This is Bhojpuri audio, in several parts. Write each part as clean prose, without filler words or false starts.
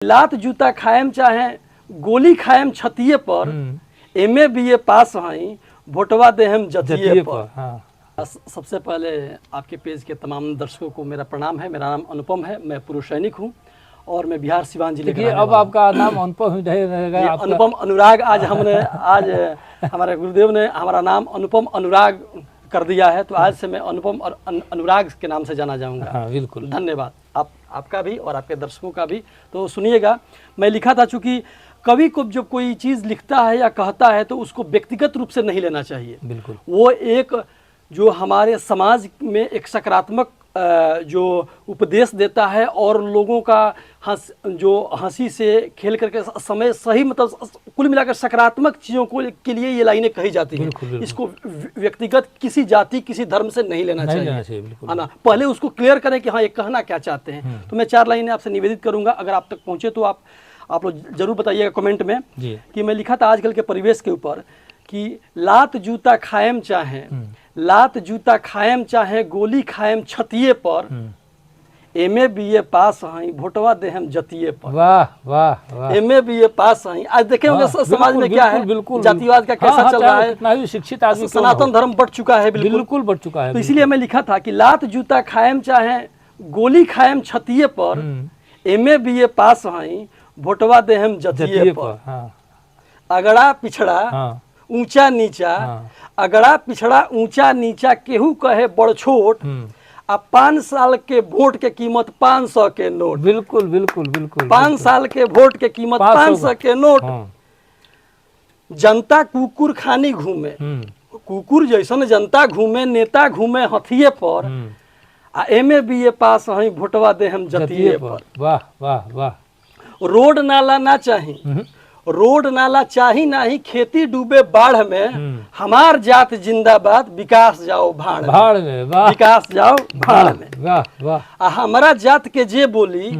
लात जूता खाएम चाहे गोली खाएम छतिये पर, एमए बीए पास हई वोटवा देहम जतिये पर। हाँ। सबसे पहले आपके पेज के तमाम दर्शकों को मेरा प्रणाम है। मेरा नाम अनुपम है, मैं पूर्व सैनिक हूँ और मैं बिहार सिवान जिले का। अब आपका नाम अनुपम ही रहेगा। अनुपम अनुराग आज हमारे गुरुदेव ने हमारा नाम अनुपम अनुराग कर दिया है, तो आज से मैं अनुपम और अनुराग के नाम से जाना जाऊंगा। हाँ, बिल्कुल। धन्यवाद आपका भी और आपके दर्शकों का भी। तो सुनिएगा, मैं लिखा था, चूंकि कवि को जब कोई चीज़ लिखता है या कहता है तो उसको व्यक्तिगत रूप से नहीं लेना चाहिए। बिल्कुल। वो एक जो हमारे समाज में एक सकारात्मक जो उपदेश देता है और लोगों का हंसी से खेल करके समय सही, मतलब कुल मिलाकर सकारात्मक चीज़ों को के लिए ये लाइनें कही जाती हैं। बिल्कुल। इसको व्यक्तिगत किसी जाति किसी धर्म से नहीं लेना चाहिए, है ना। पहले उसको क्लियर करें कि हाँ ये कहना क्या चाहते हैं। तो मैं 4 लाइनें आपसे निवेदित करूंगा, अगर आप तक पहुंचे तो आप लोग जरूर बताइएगा कमेंट में कि मैं लिखा था आजकल के परिवेश के ऊपर कि लात जूता खाएम चाहे, लात जूता खाएम चाहे गोली खाएम छतिये पर, एमए बीए पास हई वोटवा देहम जतिये पर। वाह वाह वाह। एमए बीए पास हई। आज देखे होंगे समाज में क्या है, जातिवाद का कैसा चल रहा है। कितना भी शिक्षित आदमी, सनातन धर्म बढ़ चुका है। बिल्कुल बढ़ चुका है। तो इसलिए मैं लिखा था कि लात जूता खाएम चाहे गोली खाएम छतिये पर, एमए बीए पास हई वोटवा देहम जतिये पर। अगड़ा पिछड़ा ऊंचा नीचा, अगड़ा पिछड़ा ऊंचा नीचा केहू कहे बड़ छोट, आ 5 साल के वोट के कीमत 500 के नोट। बिल्कुल बिल्कुल बिल्कुल। 5 साल के वोट के कीमत 500 के नोट। जनता कुकुर खानी घूमे, कुकुर जैसन जनता घूमे, नेता घूमे हथिये पर, आ एमए बीए पास हई वोटवा देहम जतिये पर। वाह वाह वाह। रोड नाला ना चाही, रोड नाला चाही नहीं, खेती डूबे बाढ़ में, हमार जात जिंदाबाद, विकास जाओ भाड़ में। वाह। विकास जाओ भाड़ में। वाह वाह। हमारा जात के जे बोली,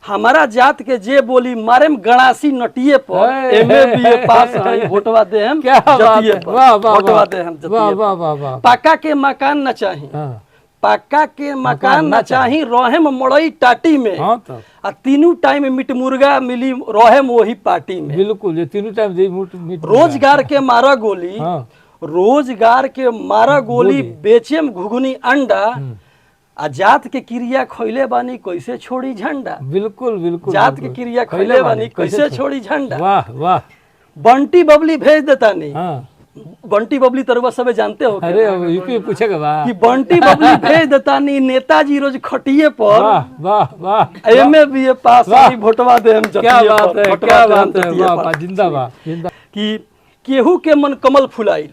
हमारा जात के जे बोली, मारेम गणासी नटिये पर, एमए बीए पास हई वोटवा देहम जतिये पर। वोटवा देहम जतिये पर। पक्का के मकान न चाही, पक्का के मकान न चाही, रहेम मड़ई टाटी में, आ तीनों टाइम मीट मुर्गा मिली, रहेम वही पार्टी में। बिल्कुल, ये तीनों टाइम रोजगार के मारा गोली, रोजगार के मारा गोली, बेचेम घुघनी अंडा, आ जात के क्रिया खैले बानी कैसे छोड़ी झंडा। बिल्कुल बिल्कुल। जात के क्रिया खैले बानी कैसे छोड़ी झंडा। वाह वाह। बंटी बबली भेज देता नहीं। बंटी बबली तरुआ सब जानते हो। अरे यूपी पूछेगा वाह। कि बंटी बबली भेज देता नहीं, नेताजी रोज खटिए पर, वाह वाह। एमए बीए पास हई वोटवा देहम जतिये पर। क्या बात है, क्या बात है। वाह, जिंदाबाद। कि केहू के मन कमल फुलाइल,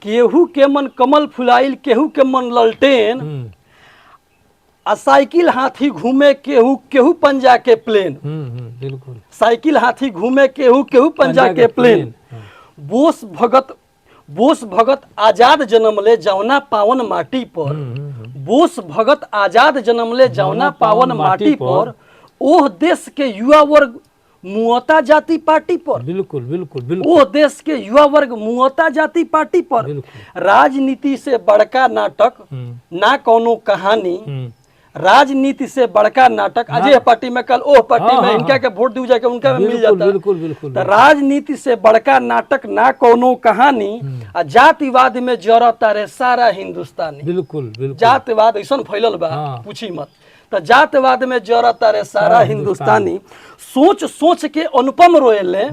केहू के मन कमल फुलाइल, केहू के मन ललटेन, आ साइकिल हाथी घूमे केहू केहू पंजा के प्लेन। बिल्कुल। साइकिल हाथी घूमे केहू केहू पंजा के प्लेन। बोस भगत आजाद जन्म ले जौना पावन माटी पर, बोस भगत आजाद जन्म ले जौना पावन माटी पर, ओह देश के युवा वर्ग मुआता जाति पार्टी पर। बिल्कुल बिल्कुल बिल्कुल। ओह देश के युवा वर्ग मुआता जाति पार्टी पर। राजनीति से बड़का नाटक ना कोनो कहानी, राजनीति से बड़का नाटक। अजय पार्टी में कल ओह पार्टी में इनका के वोट दी जाके उनका में मिल जाता। बिल्कुल बिल्कुल। तो राजनीति से बड़का नाटक ना कोनो कहानी, आ जातिवाद में जरता रे सारा हिंदुस्तानी। बिल्कुल बिल्कुल। जातिवाद ऐसा फैलल बा, पूछी मत। तो जातिवाद में जरता रे सारा हिंदुस्तानी। सोच सोच के अनुपम रोएले,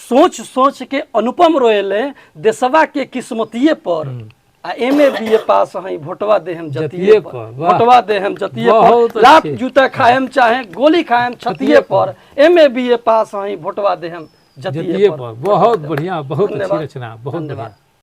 सोच सोच के अनुपम रोएले, देशवा के किस्मतिये पर, आ एमए बीए पास हई वोटवा देहम जतिये पर। वोटवा देहम जतिये पर। लात जूता खाएम चाहे गोली खाएम छतिये पर, एमए बीए पास हई वोटवा देहम जतिये पर। बहुत बढ़िया, बहुत अच्छी रचना, बहुत धन्यवाद।